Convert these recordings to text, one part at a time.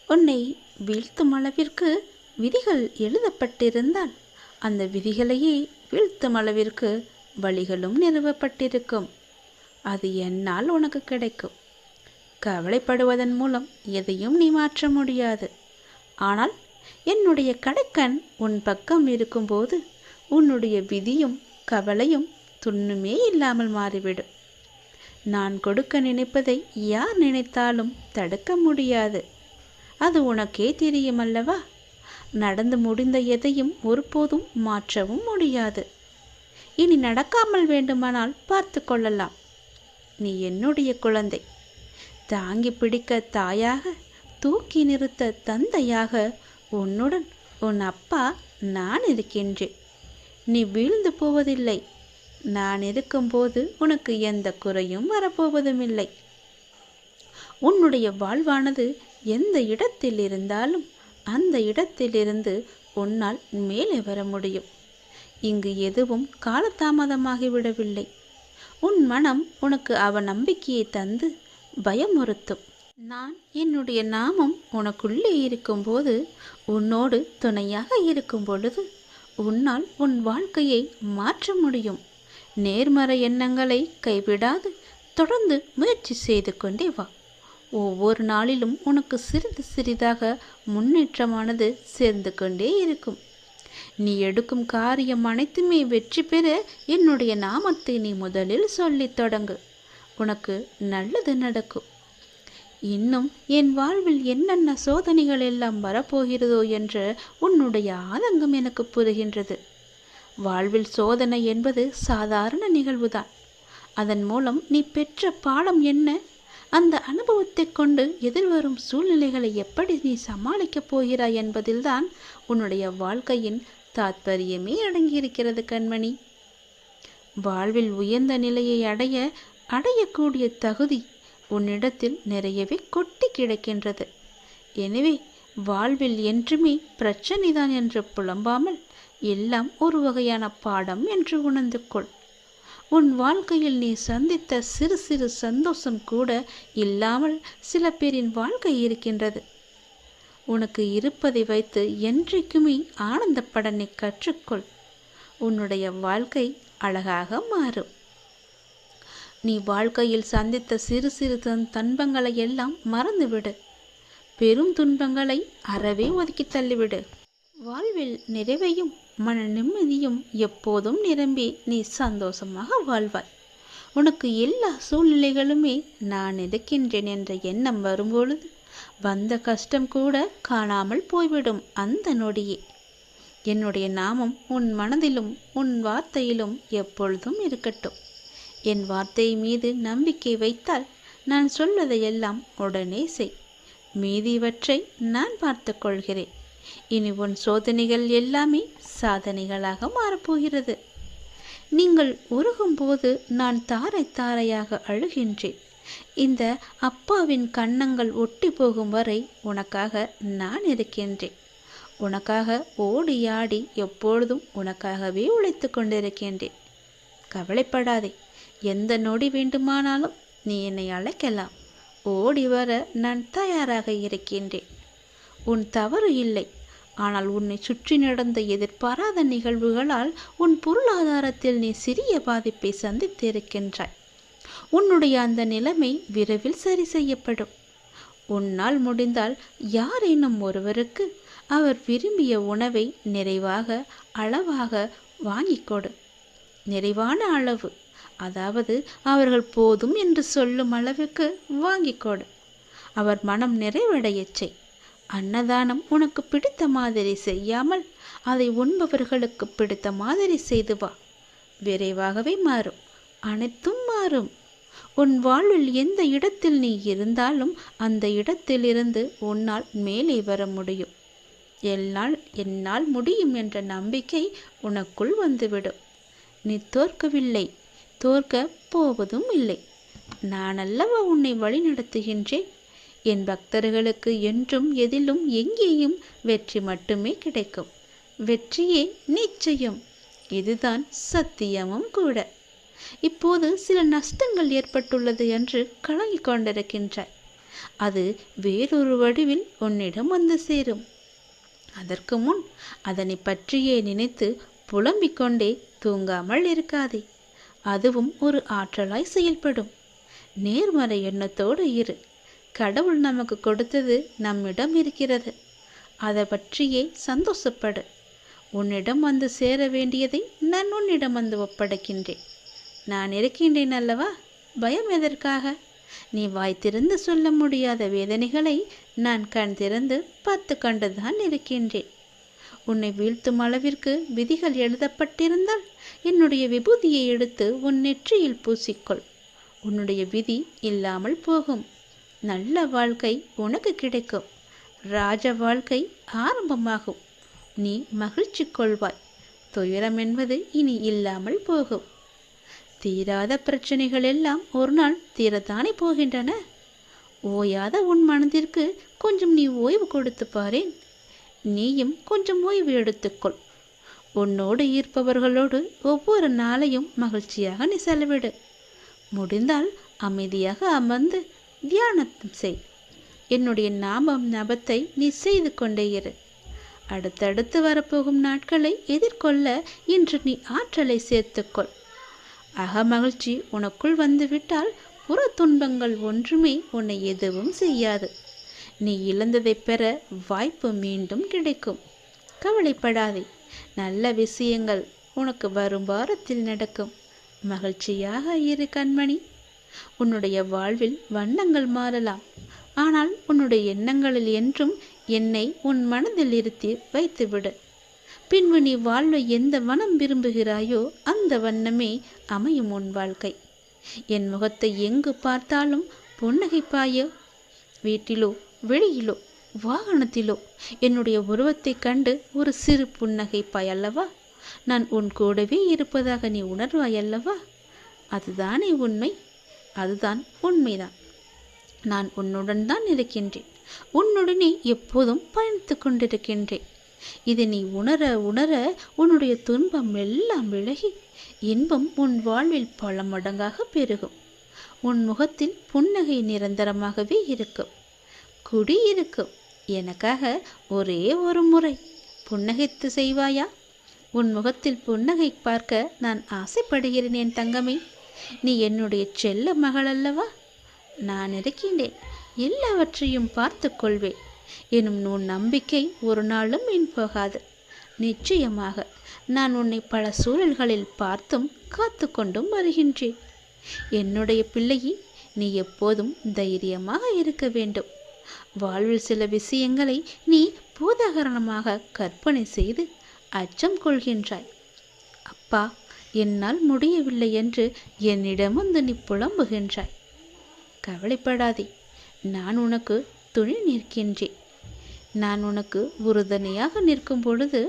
உன்னை வீழ்த்தும் அளவிற்கு விதிகள் எழுதப்பட்டிருந்தால் அந்த விதிகளையே வீழ்த்தும் அளவிற்கு வழிகளும் நிறுவப்பட்டிருக்கும். அது என்னால் உனக்கு கிடைக்கும். கவலைப்படுவதன் மூலம் எதையும் நீ மாற்ற முடியாது. ஆனால் என்னுடைய கடைக்கண் உன் பக்கம் இருக்கும்போது உன்னுடைய விதியும் கவலையும் துண்ணுமே இல்லாமல் மாறிவிடும். நான் கொடுக்க நினைப்பதை யார் நினைத்தாலும் தடுக்க முடியாது. அது உனக்கே தெரியும் அல்லவா? நடந்து முடிந்த எதையும் ஒருபோதும் மாற்றவும் முடியாது. இனி நடக்காமல் வேண்டுமானால் பார்த்து கொள்ளலாம். நீ என்னுடைய குழந்தை. தாங்கி பிடிக்க தாயாக, தூக்கி நிறுத்த தந்தையாக உன்னுடன் உன் அப்பா நான் இருக்கின்றேன். நீ வீழ்ந்து போவதில்லை. நான் இருக்கும்போது உனக்கு எந்த குறையும் வரப்போவதும் இல்லை. உன்னுடைய வாழ்வானது எந்த இடத்தில் இருந்தாலும் அந்த இடத்திலிருந்து உன்னால் மேலே வர முடியும். இங்கு எதுவும் காலதாமதமாகிவிடவில்லை. உன் மனம் உனக்கு அவநம்பிக்கையை தந்து பயமுறுத்தும். நான் என்னுடைய நாமம் உனக்குள்ளே இருக்கும்போது, உன்னோடு துணையாக இருக்கும் பொழுது உன்னால் உன் வாழ்க்கையை மாற்ற முடியும். நேர்மறை எண்ணங்களை கைவிடாது தொடர்ந்து முயற்சி செய்து கொண்டே வா. ஒவ்வொரு நாளிலும் உனக்கு சிறிது சிறிதாக முன்னேற்றமானது சேர்ந்து கொண்டே இருக்கும். நீ எடுக்கும் காரியம் அனைத்துமே வெற்றி பெற என்னுடைய நாமத்தை நீ முதலில் சொல்லித் தொடங்கு. உனக்கு நல்லது நடக்கும். இன்னும் என் வாழ்வில் என்னென்ன சோதனைகள் எல்லாம் வரப்போகிறதோ என்ற உன்னுடைய ஆதங்கம் எனக்கு புரிகின்றது. வாழ்வில் சோதனை என்பது சாதாரண நிகழ்வுதான். அதன் மூலம் நீ பெற்ற பாடம் என்ன? அந்த அனுபவத்தை கொண்டு எதிர்வரும் சூழ்நிலைகளை எப்படி நீ சமாளிக்கப் போகிறாய் என்பதில்தான் உன்னுடைய வாழ்க்கையின் தாத்பரியமே அடங்கியிருக்கிறது கண்மணி. வாழ்வில் உயர்ந்த நிலையை அடையக்கூடிய தகுதி உன்னிடத்தில் நிறையவே கொட்டி கிடக்கின்றது. எனவே வாழ்வில் என்றுமே பிரச்சனைதான் என்று புலம்பாமல் எல்லாம் ஒரு வகையான பாடம் என்று உணர்ந்து கொள். உன் வாழ்க்கையில் நீ சந்தித்த சிறு சிறு சந்தோஷம் கூட இல்லாமல் சில பேரின் வாழ்க்கை இருக்கின்றது. உனக்கு இருப்பதை வைத்து என்றைக்குமே ஆனந்தப்பட நீ கற்றுக்கொள். உன்னுடைய வாழ்க்கை அழகாக மாறும். நீ வாழ்க்கையில் சந்தித்த சிறு சிறு துன்பங்களை எல்லாம் மறந்துவிடு. பெரும் துன்பங்களை அறவே ஒதுக்கி தள்ளிவிடு. வாழ்வில் நிறைவையும் மன நிம்மதியும் எப்போதும் நிரம்பி நீ சந்தோஷமாக வாழ்வாய். உனக்கு எல்லா சூழ்நிலைகளுமே நான் இருக்கின்றேன் என்ற எண்ணம் வரும்பொழுது வந்த கஷ்டம் கூட காணாமல் போய்விடும் அந்த நொடியே. என்னுடைய நாமம் உன் மனதிலும் உன் வார்த்தையிலும் எப்பொழுதும் இருக்கட்டும். என் வார்த்தை மீது நம்பிக்கை வைத்தால் நான் சொல்வதையெல்லாம் உடனே செய். மீதியவற்றை நான் பார்த்து கொள்கிறேன். இனி உன் சோதனைகள் எல்லாமே சாதனைகளாக மாறப்போகிறது. நீங்கள் உருகும்போது நான் தாரை தாரையாக அழுகின்றேன். இந்த அப்பாவின் கன்னங்கள் ஒட்டி போகும் வரை உனக்காக நான் இருக்கின்றேன். உனக்காக ஓடி ஆடி எப்பொழுதும் உனக்காகவே உழைத்து கொண்டிருக்கின்றேன். கவலைப்படாதே. எந்த நொடி வேண்டுமானாலும் நீ என்னை அழைக்கலாம். ஓடி வர நான் தயாராக இருக்கின்றேன். உன் தவறு இல்லை. ஆனால் உன்னை சுற்றி நடந்த எதிர்பாராத நிகழ்வுகளால் உன் பொருளாதாரத்தில் நீ சிறிய பாதிப்பை சந்தித்திருக்கின்றாய். உன்னுடைய அந்த நிலைமை விரைவில் சரி செய்யப்படும். உன்னால் முடிந்தால் யாரேனும் ஒருவருக்கு அவர் விரும்பிய உணவை நிறைவாக அளவாக வாங்கிக் கொடு. நிறைவான அளவு, அதாவது அவர்கள் போதும் என்று சொல்லும் அளவுக்கு வாங்கிக் கொடு. அவர் மனம் நிறைவடையச் செய். அன்னதானம் உனக்கு பிடித்த மாதிரி செய்யாமல் அதை உண்பவர்களுக்கு பிடித்த மாதிரி செய்து வா. விரைவாகவே மாறும். அனைத்தும் மாறும். உன் வாழ்வில் எந்த இடத்தில் நீ இருந்தாலும் அந்த இடத்திலிருந்து உன்னால் மேலே வர முடியும். என்னால் முடியும் என்ற நம்பிக்கை உனக்குள் வந்துவிடும். நீ தோற்கவில்லை, தோற்க போவதும் இல்லை. நான் அல்லவா உன்னை வழிநடத்துகின்றேன். என் பக்தர்களுக்கு என்றும் எதிலும் எங்கேயும் வெற்றி மட்டுமே கிடைக்கும். வெற்றியே நிச்சயம். இதுதான் சத்தியமும் கூட. இப்போது சில நஷ்டங்கள் ஏற்பட்டுள்ளது என்று கலங்கிக் கொண்டிருக்கின்றாய். அது வேறொரு வடிவில் உன்னிடம் வந்து சேரும். அதற்கு முன் அதனை பற்றியே நினைத்து புலம்பிக் கொண்டே தூங்காமல் இருக்காதே. அதுவும் ஒரு ஆற்றலாய் செயல்படும். நேர்மறை எண்ணத்தோடு இரு. கடவுள் நமக்கு கொடுத்தது நம்மிடம் இருக்கிறது. அதை பற்றியே சந்தோஷப்படு. உன்னிடம் வந்து சேர வேண்டியதை நான் உன்னிடம் வந்து ஒப்படைக்கின்றேன். நான் இருக்கின்றேன் அல்லவா? பயம் எதற்காக? நீ வாய் திறந்து சொல்ல முடியாத வேதனைகளை நான் கண் திறந்து பார்த்து கண்டுதான் இருக்கின்றேன். உன்னை வீழ்த்தும் அளவிற்கு விதிகள் எழுதப்பட்டிருந்தால் என்னுடைய விபூதியை எடுத்து உன் நெற்றியில் பூசிக்கொள். உன்னுடைய விதி இல்லாமல் போகும். நல்ல வாழ்க்கை உனக்கு கிடைக்கும். ராஜ வாழ்க்கை ஆரம்பமாகும். நீ மகிழ்ச்சி கொள்வாய். துயரம் என்பது இனி இல்லாமல் போகும். தீராத பிரச்சனைகள் எல்லாம் ஒரு நாள் தீரத்தானே போகின்றன. ஓயாத உன் மனதிற்கு கொஞ்சம் நீ ஓய்வு கொடுத்து பாரேன். நீயும் கொஞ்சம் ஓய்வு எடுத்துக்கொள். உன்னோடு ஈர்ப்பவர்களோடு ஒவ்வொரு நாளையும் மகிழ்ச்சியாக நீ செலவிடு. முடிந்தால் அமைதியாக அமர்ந்து தியானம் செய். என்னுடைய நாமம் ஞாபத்தை நீ செய்து கொண்டே இரு. அடுத்தடுத்து வரப்போகும் நாட்களை எதிர்கொள்ள இன்று நீ ஆற்றலை சேர்த்துக்கொள். அகமகிழ்ச்சி உனக்குள் வந்துவிட்டால் புற துன்பங்கள் ஒன்றுமே உன்னை எதுவும் செய்யாது. நீ இழந்ததை பெற வாய்ப்பு மீண்டும் கிடைக்கும். கவலைப்படாதே. நல்ல விஷயங்கள் உனக்கு வரும் வாரத்தில் நடக்கும். மகிழ்ச்சியாக இரு கண்மணி. உன்னுடைய வாழ்வில் வண்ணங்கள் மாறலாம். ஆனால் உன்னுடைய எண்ணங்களில் என்றும் என்னை உன் மனதில் இருத்தி வைத்துவிடு. பின்பு நீ வாழ்வை எந்த வண்ணம் விரும்புகிறாயோ அந்த வண்ணமே அமையும் உன் வாழ்க்கை. என் முகத்தை எங்கு பார்த்தாலும் புன்னகைப்பாயோ. வீட்டிலோ வெளியிலோ வாகனத்திலோ என்னுடைய உருவத்தை கண்டு ஒரு சிறு புன்னகைப்பாய் அல்லவா? நான் உன் கூடவே இருப்பதாக நீ உணர்வாயல்லவா? அதுதானே உண்மை. அதுதான் உண்மைதான். நான் உன்னுடன் தான் இருக்கின்றேன். உன்னுடனே எப்போதும் பயணித்து கொண்டிருக்கின்றேன். இதை நீ உணர உணர உன்னுடைய துன்பம் எல்லாம் விலகி இன்பம் உன் வாழ்வில் பல மடங்காக பெருகும். உன் முகத்தில் புன்னகை நிரந்தரமாகவே இருக்கும். குடியிருக்கும். எனக்காக ஒரே ஒரு முறை புன்னகைத்து செய்வாயா? உன் முகத்தில் புன்னகை பார்க்க நான் ஆசைப்படுகிறேன் என் தங்கமே. நீ என்னுடைய செல்ல மகள் அல்லவா? நான் இருக்கின்றேன். எல்லாவற்றையும் பார்த்து கொள்வேன் எனும் உன் நம்பிக்கை ஒரு நாளும் வீண் போகாது. நிச்சயமாக நான் உன்னை பல சூழல்களில் பார்த்தும் காத்து கொண்டும் வருகின்றேன். என்னுடைய பிள்ளையே, நீ எப்போதும் தைரியமாக இருக்க வேண்டும். வாழ்வில் சில விஷயங்களை நீ பூதாகரணமாக கற்பனை செய்து அச்சம் கொள்கின்றாய். அப்பா, என்னால் முடியவில்லை என்று என்னிடம் வந்து நீ புலம்புகின்றாய். கவலைப்படாதே. நான் உனக்கு துணை நிற்கின்றேன். நான் உனக்கு உறுதுணையாக நிற்கும் பொழுது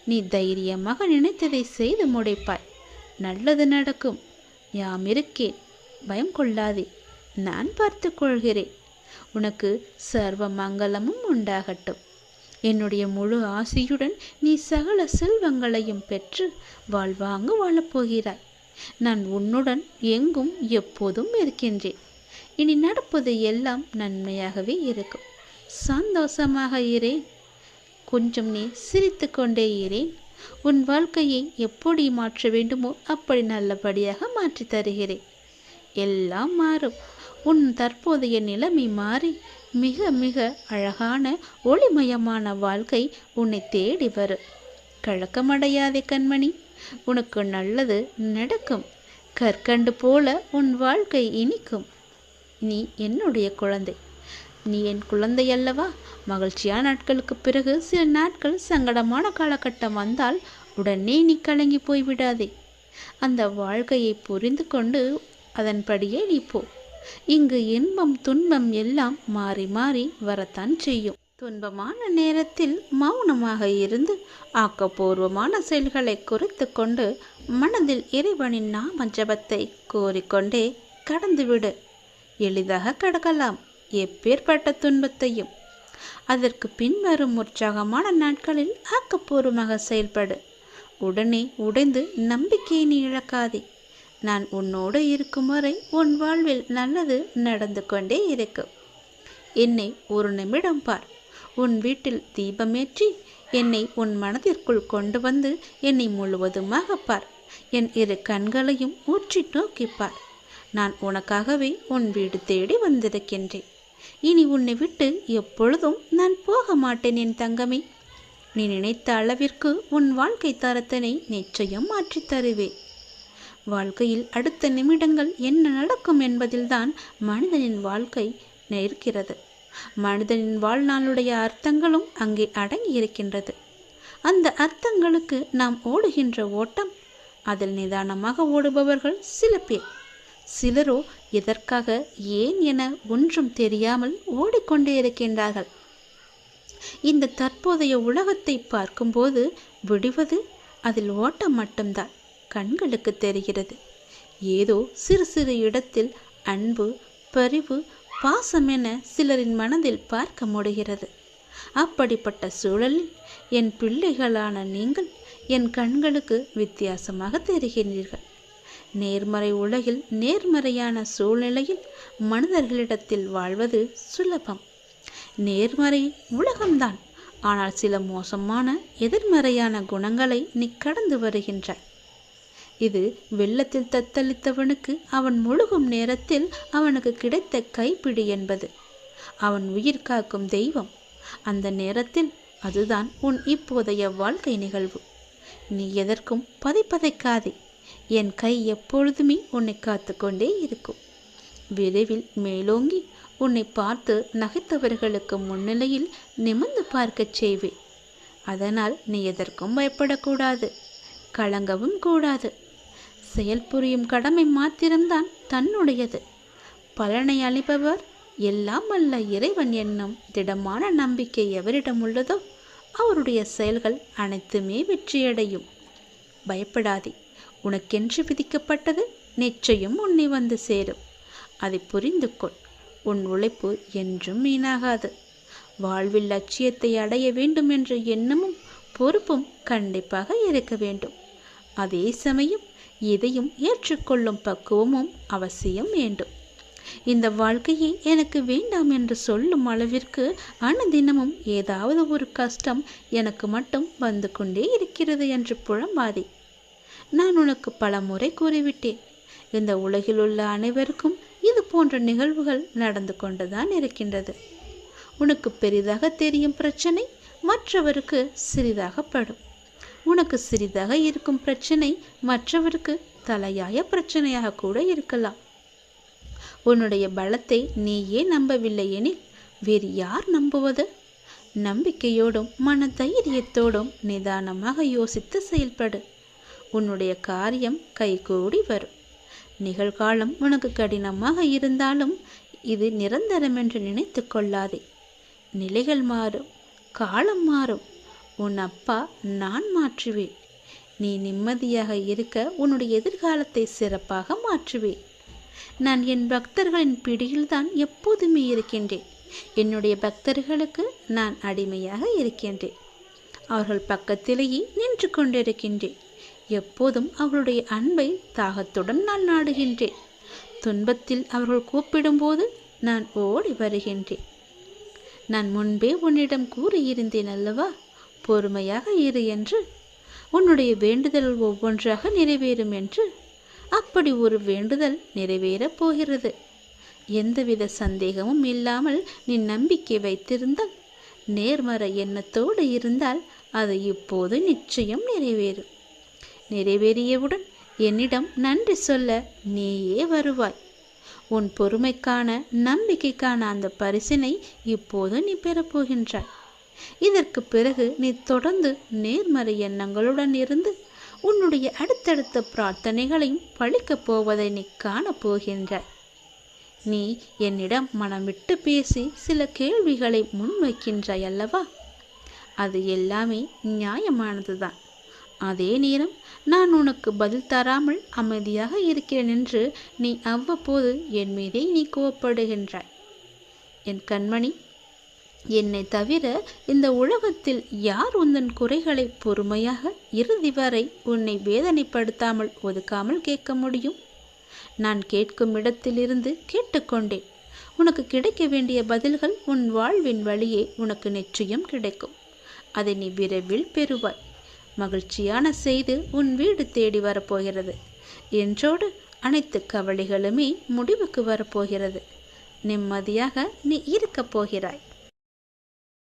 நீ தைரியமாக நினைத்ததை செய்து முடிப்பாய். நல்லது நடக்கும். யாம் இருக்கேன். பயம் கொள்ளாதே. நான் பார்த்து கொள்கிறேன். உனக்கு சர்வ மங்களமும் உண்டாகட்டும். என்னுடைய முழு ஆசையுடன் நீ சகல செல்வங்களையும் பெற்று வாழ்வாங்கு வாழப்போகிறாய். நான் உன்னுடன் எங்கும் எப்போதும் இருக்கின்றேன். இனி நடப்பது எல்லாம் நன்மையாகவே இருக்கும். சந்தோஷமாக இரேன். கொஞ்சம் நீ சிரித்து கொண்டே இரேன். உன் வாழ்க்கையை எப்படி மாற்ற வேண்டுமோ அப்படி நல்லபடியாக மாற்றி தருகிறேன். எல்லாம் மாறும். உன் தற்போதைய நிலைமை மாறி மிக மிக அழகான ஒளிமயமான வாழ்க்கை உன்னை தேடி வரும். கலக்கமடையாதே கண்மணி. உனக்கு நல்லது நடக்கும். கற்கண்டு போல உன் வாழ்க்கை இனிக்கும். நீ என்னுடைய குழந்தை. நீ என் குழந்தை அல்லவா? மகிழ்ச்சியான நாட்களுக்கு பிறகு சில நாட்கள் சங்கடமான காலகட்டம் வந்தால் உடனே நீ கலங்கி போய்விடாதே. அந்த வாழ்க்கையை புரிந்து கொண்டு அதன்படியே நீ போ. இங்கு இன்பம் துன்பம் எல்லாம் மாறி மாறி வரத்தான் செய்யும். துன்பமான நேரத்தில் மௌனமாக இருந்து ஆக்கப்பூர்வமான செயல்களை குறைத்து கொண்டு மனதில் இறைவனின் நாம ஜபத்தை கோரிக்கொண்டே கடந்துவிடு. எளிதாக கடக்கலாம் எப்பேற்பட்ட துன்பத்தையும். அதற்கு பின்வரும் உற்சாகமான நாட்களில் ஆக்கப்பூர்வமாக செயல்படு. உடனே உடைந்து நம்பிக்கையை நீ இழக்காதே. நான் உன்னோடு இருக்கும் வரை உன் வாழ்வில் நல்லது நடந்து கொண்டே இருக்கும். என்னை ஒரு நிமிடம் பார். உன் வீட்டில் தீபமேற்றி என்னை உன் மனதிற்குள் கொண்டு வந்து என்னை முழுவதுமாக பார். என் இரு கண்களையும் ஊற்றி நோக்கிப்பார். நான் உனக்காகவே உன் வீடு தேடி வந்திருக்கின்றேன். இனி உன்னை விட்டு எப்பொழுதும் நான் போக மாட்டேன் என் தங்கமே. நீ நினைத்த அளவிற்கு உன் வாழ்க்கை தரத்தினை நிச்சயம் மாற்றித் தருவேன். வாழ்க்கையில் அடுத்த நிமிடங்கள் என்ன நடக்கும் என்பதில்தான் மனிதனின் வாழ்க்கை இருக்கிறது. மனிதனின் வாழ்நாளுடைய அர்த்தங்களும் அங்கே அடங்கி இருக்கின்றது. அந்த அர்த்தங்களுக்கு நாம் ஓடுகின்ற ஓட்டம், அதில் நிதானமாக ஓடுபவர்கள் சில பேர். சிலரோ எதற்காக ஏன் என ஒன்றும் தெரியாமல் ஓடிக்கொண்டே இருக்கின்றார்கள். இந்த தற்போதைய உலகத்தை பார்க்கும்போது விடுவது அதில் ஓட்டம் மட்டும்தான் கண்களுக்கு தெரிகிறது. ஏதோ சிறு சிறு இடத்தில் அன்பு, பரிவு, பாசம் என சிலரின் மனதில் பார்க்க முடிகிறது. அப்படிப்பட்ட சூழலில் என் பிள்ளைகளான நீங்கள் என் கண்களுக்கு வித்தியாசமாக தெரிகிறீர்கள். நேர்மறை உலகில் நேர்மறையான சூழ்நிலையில் மனிதர்களிடத்தில் வாழ்வது சுலபம். நேர்மறை உலகம்தான், ஆனால் சில மோசமான எதிர்மறையான குணங்களை நீ கடந்து வருகின்றாய். இது வெள்ளத்தில் தத்தளித்தவனுக்கு அவன் முழுகும் நேரத்தில் அவனுக்கு கிடைத்த கைப்பிடி என்பது. அவன் உயிர் காக்கும் தெய்வம். அந்த நேரத்தில் அதுதான் உன் இப்போதைய வாழ்க்கை நிகழ்வு. நீ எதற்கும் பதைக்காதே. என் கை எப்பொழுதுமே உன்னை காத்து கொண்டே இருக்கும். விரைவில் மேலோங்கி உன்னை பார்த்து நகைத்தவர்களுக்கு முன்னிலையில் நிமிர்ந்து பார்க்கச் செய்வேன். அதனால் நீ எதற்கும் பயப்படக்கூடாது, கலங்கவும் கூடாது. செயல் புரியும் கடமை மாத்திரம்தான் தன்னுடையது. பலனை அளிப்பவர் எல்லாம் அல்ல இறைவன் என்னும் திடமான நம்பிக்கை எவரிடம் உள்ளதோ அவருடைய செயல்கள் அனைத்துமே வெற்றியடையும். பயப்படாதே. உனக்கென்று விதிக்கப்பட்டது நிச்சயம் உன்னை வந்து சேரும். அதை புரிந்து கொள். உன் உழைப்பு என்றும் வீணாகாது. வாழ்வில் லட்சியத்தை அடைய வேண்டும் என்ற எண்ணமும் பொறுப்பும் கண்டிப்பாக இருக்க வேண்டும். அதே சமயம் எதையும் ஏற்றுக்கொள்ளும் பக்குவமும் அவசியம் வேண்டும். இந்த வாழ்க்கையை எனக்கு வேண்டாம் என்று சொல்லும் அளவிற்கு அனுதினமும் ஏதாவது ஒரு கஷ்டம் எனக்கு மட்டும் வந்து கொண்டே இருக்கிறது என்று புலம்பாதே. நான் உனக்கு பல முறை கூறிவிட்டேன். இந்த உலகில் உள்ள அனைவருக்கும் இது போன்ற நிகழ்வுகள் நடந்து கொண்டுதான் இருக்கின்றது. உனக்கு பெரிதாக தெரியும் பிரச்சனை மற்றவருக்கு சிறிதாக படும். உனக்கு சிறிதாக இருக்கும் பிரச்சனை மற்றவருக்கு தலையாய பிரச்சனையாக கூட இருக்கலாம். உன்னுடைய பலத்தை நீயே நம்பவில்லை எனில் வேறு யார் நம்புவது? நம்பிக்கையோடும் மன தைரியத்தோடும் நிதானமாக யோசித்து செயல்படு. உன்னுடைய காரியம் கைகூடி வரும். நிகழ்காலம் உனக்கு கடினமாக இருந்தாலும் இது நிரந்தரம் என்று நினைத்து கொள்ளாதே. நிலைகள் மாறும், காலம் மாறும். உன் அப்பா நான் மாற்றுவேன். நீ நிம்மதியாக இருக்க உன்னுடைய எதிர்காலத்தை சிறப்பாக மாற்றுவேன். நான் என் பக்தர்களின் பிடியில்தான் எப்போதுமே இருக்கின்றேன். என்னுடைய பக்தர்களுக்கு நான் அடிமையாக இருக்கின்றேன். அவர்கள் பக்கத்திலேயே நின்று கொண்டிருக்கின்றேன். எப்போதும் அவர்களுடைய அன்பை தாகத்துடன் நான் நாடுகின்றேன். துன்பத்தில் அவர்கள் கூப்பிடும்போது நான் ஓடி வருகின்றேன். நான் முன்பே உன்னிடம் கூறியிருந்தேன் அல்லவா, பொறுமையாக இரு என்று. உன்னுடைய வேண்டுதல் ஒவ்வொன்றாக நிறைவேறும் என்று. அப்படி ஒரு வேண்டுதல் நிறைவேறப் போகிறது. எந்தவித சந்தேகமும் இல்லாமல் நீ நம்பிக்கை வைத்திருந்தால், நேர்மறை எண்ணத்தோடு இருந்தால் அது இப்போது நிச்சயம் நிறைவேறும். நிறைவேறியவுடன் என்னிடம் நன்றி சொல்ல நீயே வருவாய். உன் பொறுமைக்கான நம்பிக்கைக்கான அந்த பரிசினை இப்போது நீ பெறப்போகின்றாய். இதற்கு பிறகு நீ தொடர்ந்து நேர்மறை எண்ணங்களுடன் இருந்து உன்னுடைய அடுத்தடுத்த பிரார்த்தனைகளையும் பழிக்கப் போவதை நீ காணப்போகின்றாய். நீ என்னிடம் மனம் விட்டு பேசி சில கேள்விகளை முன்வைக்கின்றாய் அல்லவா? அது எல்லாமே நியாயமானதுதான். அதே நேரம் நான் உனக்கு பதில் தராமல் அமைதியாக இருக்கிறேன் என்று நீ அவ்வப்போது என் மீதே நீ கோபப்படுகின்றாய். என் கண்மணி, என்னை தவிர இந்த உலகத்தில் யார் உந்தன் குறைகளை பொறுமையாக இறுதி வரை உன்னை வேதனைப்படுத்தாமல் ஒதுக்காமல் கேட்க முடியும்? நான் கேட்கும் இடத்திலிருந்து கேட்டுக்கொண்டேன். உனக்கு கிடைக்க வேண்டிய பதில்கள் உன் வாழ்வின் வழியே உனக்கு நிச்சயம் கிடைக்கும். அதை நீ விரைவில் பெறுவாய். மகிழ்ச்சியான செய்தி உன் வீடு தேடி வரப்போகிறது. என்றோடு அனைத்து கவலைகளுமே முடிவுக்கு வரப்போகிறது. நிம்மதியாக நீ இருக்கப் போகிறாய்.